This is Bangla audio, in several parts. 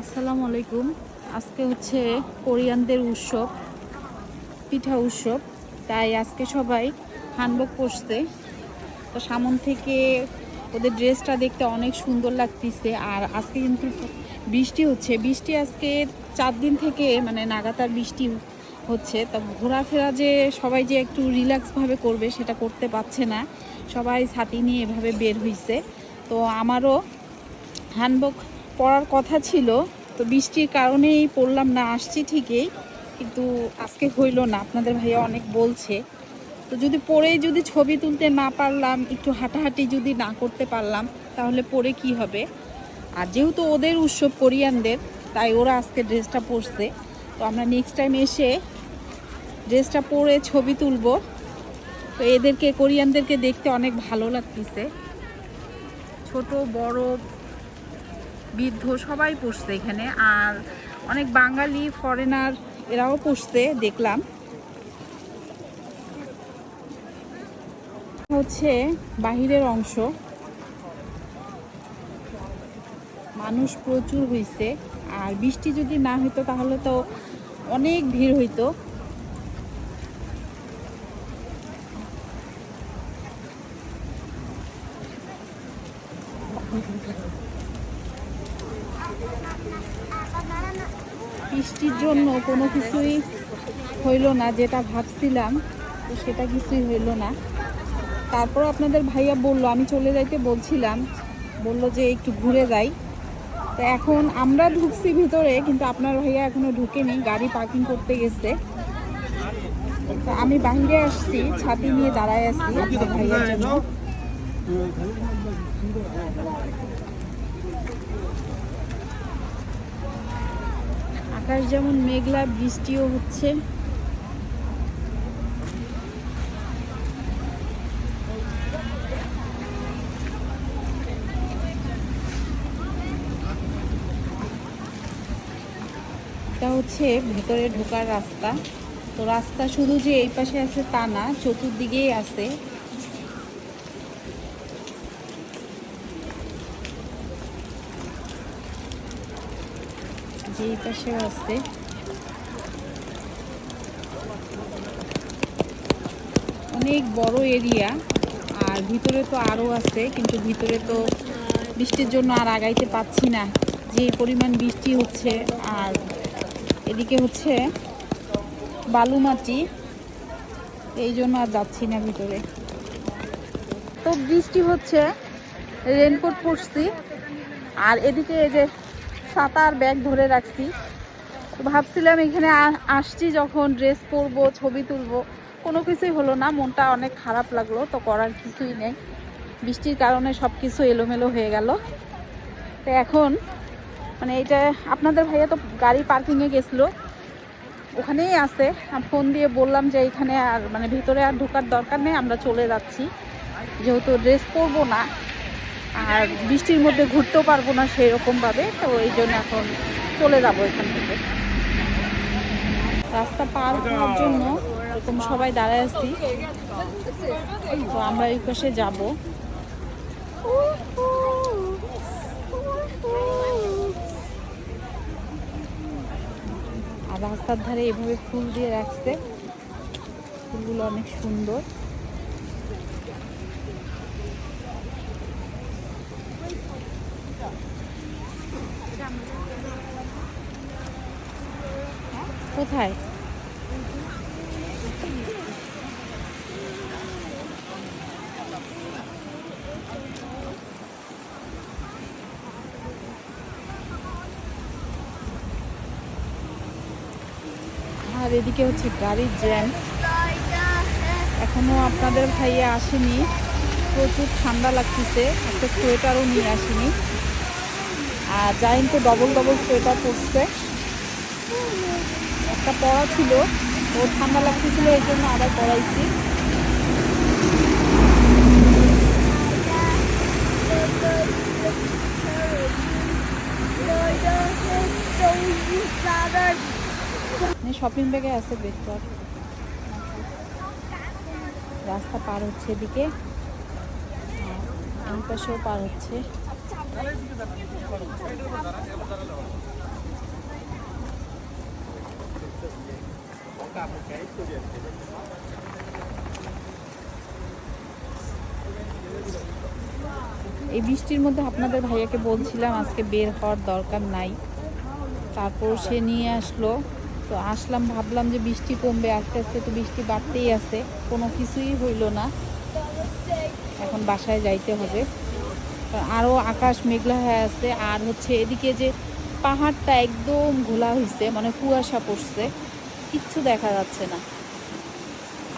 আসসালামু আলাইকুম। আজকে হচ্ছে কোরিয়ানদের উৎসব, পিঠা উৎসব। তাই আজকে সবাই হানবক পরছে। তো সামন থেকে ওদের ড্রেসটা দেখতে অনেক সুন্দর লাগতেছে। আর আজকে কিন্তু বৃষ্টি হচ্ছে। বৃষ্টি আজকে 4 দিন থেকে মানে নাগাতার বৃষ্টি হচ্ছে। তো ঘোরাফেরা যে সবাই যে একটু রিল্যাক্সভাবে করবে সেটা করতে পারছে না। সবাই ছাতি নিয়ে এভাবে বের হইছে। তো আমারও হ্যান্ডবক পরার কথা ছিল, তো বৃষ্টির কারণেই পড়লাম না। আসছি ঠিকই, কিন্তু আজকে হইল না। আপনাদের ভাইয়া অনেক বলছে, তো যদি পরে যদি ছবি তুলতে না পারলাম, একটু হাঁটাহাঁটি যদি না করতে পারলাম, তাহলে পরে কি হবে। আর যেহেতু ওদের উৎসব কোরিয়ানদের, তাই ওরা আজকে ড্রেসটা পরছে। তো আমরা নেক্সট টাইম এসে ড্রেসটা পরে ছবি তুলবো। তো এদেরকে কোরিয়ানদেরকে দেখতে অনেক ভালো লাগতেছে। ছোট বড় বৃদ্ধ সবাই পড়ছে এখানে। আর অনেক বাঙালি ফরেনার এরাও পড়ছে দেখলাম। হচ্ছে বাহিরের অংশ, মানুষ প্রচুর হইছে। আর বৃষ্টি যদি না হইতো তাহলে তো অনেক ভিড় হইতো। বৃষ্টির জন্য কোনো কিছুই হইল না, যেটা ভাবছিলাম তো সেটা কিছুই হইল না। তারপর আপনাদের ভাইয়া বলল, আমি চলে যাইতে বলছিলাম, বলল যে একটু ঘুরে যাই। তো এখন আমরা ঢুকছি ভিতরে, কিন্তু আপনার ভাইয়া এখনো ঢুকেনি, গাড়ি পার্কিং করতে গেছে। তো আমি বাইরে আসছি, ছাতি নিয়ে দাঁড়ায় আছি আপনার ভাইয়ার জন্য। আকাশ যেমন মেঘলা, বৃষ্টিও হচ্ছে। এটা হচ্ছে ভেতরে ঢোকার রাস্তা। তো রাস্তা শুধু যে এই পাশে আছে তা না, চতুর্দিকেই আছে। যে এই পাশেও আছে। অনেক বড় এরিয়া। আর ভিতরে তো আরও আছে, কিন্তু ভিতরে তো বৃষ্টির জন্য আর আগাইতে পারছি না, যে পরিমাণ বৃষ্টি হচ্ছে। আর এদিকে হচ্ছে বালু মাটি, এই জন্য আর যাচ্ছি না ভিতরে। তো বৃষ্টি হচ্ছে, রেনকোট পরছি। আর এদিকে এই যে ছাতা আর ব্যাগ ধরে রাখছি। তো ভাবছিলাম এখানে আসছি যখন ড্রেস পরবো, ছবি তুলবো, কোনো কিছুই হলো না। মনটা অনেক খারাপ লাগলো। তো করার কিছুই নেই, বৃষ্টির কারণে সব কিছু এলোমেলো হয়ে গেল। তো এখন মানে এটা আপনাদের ভাইয়া তো গাড়ি পার্কিংয়ে গেছিলো, ওখানেই আছে। আমি ফোন দিয়ে বললাম যে এখানে আর মানে ভিতরে আর ঢোকার দরকার নেই, আমরা চলে যাচ্ছি। যেহেতু ড্রেস পরবো না আর বৃষ্টির মধ্যে ঘুরতেও পারবো না সেই রকমভাবে, তো এই জন্য এখন চলে যাবো এখান থেকে। রাস্তা পার হওয়ার জন্য এরকম সবাই দাঁড়ায় আছি। তো আমরা এই পাশে যাবো। আর রাস্তার ধারে এভাবে ফুল দিয়ে রাখছে, ফুলগুলো অনেক সুন্দর। কোথায়? আর এদিকে হচ্ছে গাড়ির জ্যাম। এখনো আপনাদের ভাইয়া আসেনি, প্রচুর ঠান্ডা লাগতেছে, একটা সোয়েটারও নিয়ে আসেনি। আর জাইন তো ডবল ডবল সোয়েটার পরছে। একটা পরা ছিল, ও ঠান্ডা লাগতেছিল, এই জন্য আবার পরাইছি। শপিং ব্যাগে আছে বেকার। রাস্তা পার হচ্ছে এদিকে, এই পাশেও পার হচ্ছে। এই বৃষ্টির মধ্যে আপনাদের ভাইয়াকে বলছিলাম আজকে বের হওয়ার দরকার নাই, তারপর সে নিয়ে আসলো। তো আসলাম, ভাবলাম যে বৃষ্টি কমবে, আস্তে আস্তে তো বৃষ্টি বাড়তেই আছে, কোনো কিছুই হইল না। এখন বাসায় যাইতে হবে, আরও আকাশ মেঘলা হয়ে আছে। আর হচ্ছে এদিকে যে পাহাড়টা একদম ঘোলা হয়েছে, মানে কুয়াশা পড়ছে, কিচ্ছু দেখা যাচ্ছে না।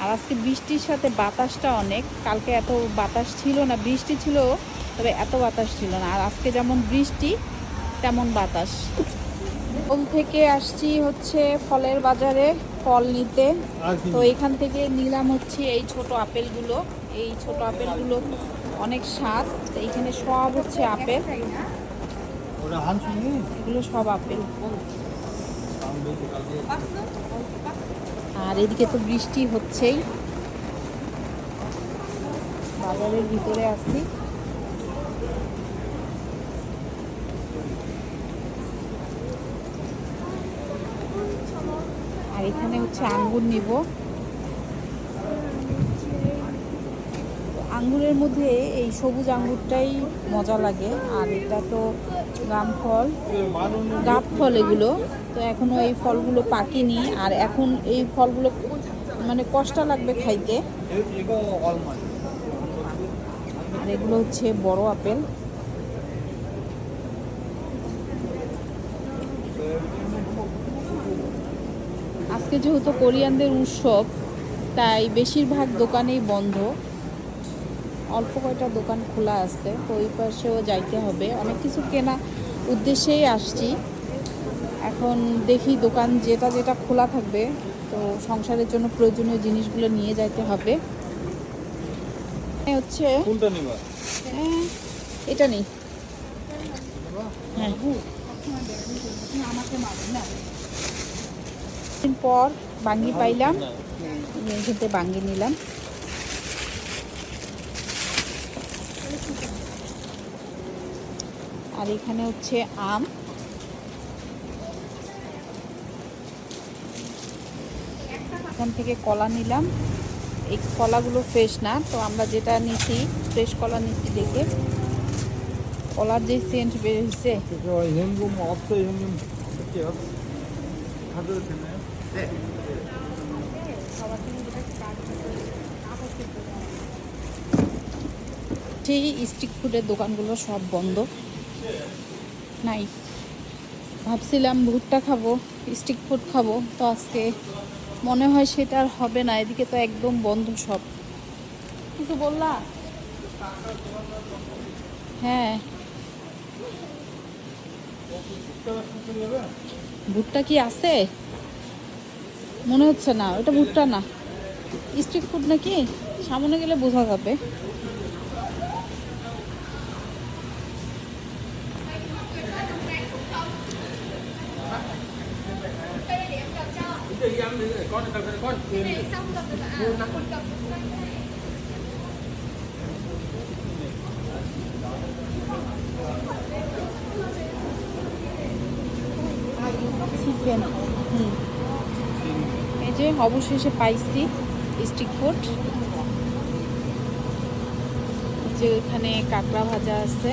আর আজকে বৃষ্টির সাথে বাতাসটা অনেক, কালকে এত বাতাস ছিল না, বৃষ্টি ছিল তবে এত বাতাস ছিল না। আর আজকে যেমন বৃষ্টি তেমন বাতাস। ফল থেকে আসছি হচ্ছে ফলের বাজারে ফল নিতে। তো এখান থেকে নিলাম হচ্ছে এই ছোট আপেলগুলো। এই ছোট আপেলগুলো অনেক স্বাদ। তো এইখানে সব হচ্ছে আপেল, এগুলো সব আপেল। আর এদিকে তো বৃষ্টি হচ্ছেই, বাজারের ভিতরে আছি। আর এখানে হচ্ছে আঙ্গুর নিব। আঙ্গুরের মধ্যে এই সবুজ আঙ্গুরটাই মজা লাগে, আর এটা তো গাব ফল এগুলো। তো এখনো এই ফলগুলো পাকেনি, আর এখন এই ফলগুলো মানে কষ্ট লাগবে খাইতে। আর এগুলো হচ্ছে বড় আপেল। আজকে যেহেতু কোরিয়ানদের উৎসব, তাই বেশিরভাগ দোকানেই বন্ধ, অল্প কয়টা দোকান খোলা আছে। তো ওই পাশেও যাইতে হবে, অনেক কিছু কেনা উদ্দেশ্যেই আসছি। এখন দেখি দোকান যেটা যেটা খোলা থাকবে, তো সংসারের জন্য প্রয়োজনীয় জিনিসগুলো নিয়ে যাইতে হবে। হচ্ছে এটা নেই, হ্যাঁ দিন পর বাঙ্গি পাইলাম, এখানে বাঙ্গি নিলাম। আর এখানে হচ্ছে আম। এখান থেকে কলা নিলাম। এই কলাগুলো ফ্রেশ না, তো আমরা যেটা নিছি ফ্রেশ কলা নিচ্ছি দেখে কলার যে সেন্ট বের হয়েছে। সেই স্ট্রিট ফুডের দোকানগুলো সব বন্ধ, নাই। ভাবছিলাম ভুট্টা খাবো, স্ট্রিট ফুড খাবো, তো আজকে মনে হয় সেটা আর হবে না। এদিকে তো একদম বন্ধ সব। কিছু বললা? হ্যাঁ, ভুট্টা কি আছে? মনে হচ্ছে না, ওটা ভুট্টা না, স্ট্রিট ফুড নাকি, সামনে গেলে বোঝা যাবে। চিকেন, এই যে অবশেষে পাইছি স্ট্রিট ফুড। যে ওইখানে কাঁকড়া ভাজা আছে,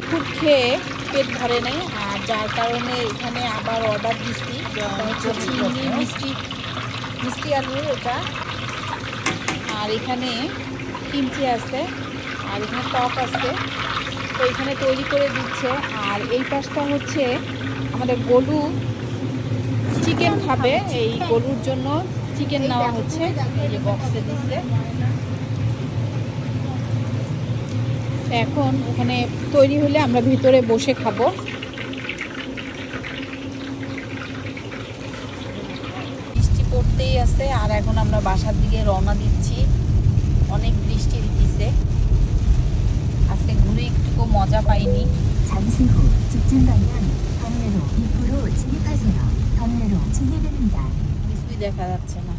খুব খেয়ে পেট ভরে নাই, আর যার কারণে এখানে আবার অর্ডার দিচ্ছি হচ্ছে চিংড়ি মিষ্টি আলু এটা। আর এখানে কিমচি আছে, আর এখানে টক আছে, তো এখানে তৈরি করে দিচ্ছে। আর এই পাশটা হচ্ছে আমাদের গরু চিকেন খাবে, এই গরুর জন্য চিকেন নেওয়া হচ্ছে, এই যে বক্সে দিচ্ছে। এখন ওখানে তৈরি হলে আমরা ভিতরে বসে খাবো। বৃষ্টি পড়তেই আছে, আর এখন আমরা বাসার দিকে রওনা দিচ্ছি। অনেক বৃষ্টি দিচ্ছে, আজকে ঘুরে একটুকু মজা পাইনি। 잠시 후 직진 방향 경내로 2%로 진입하세요. 경내로 진입입니다. কিছুই দেখা যাচ্ছে না।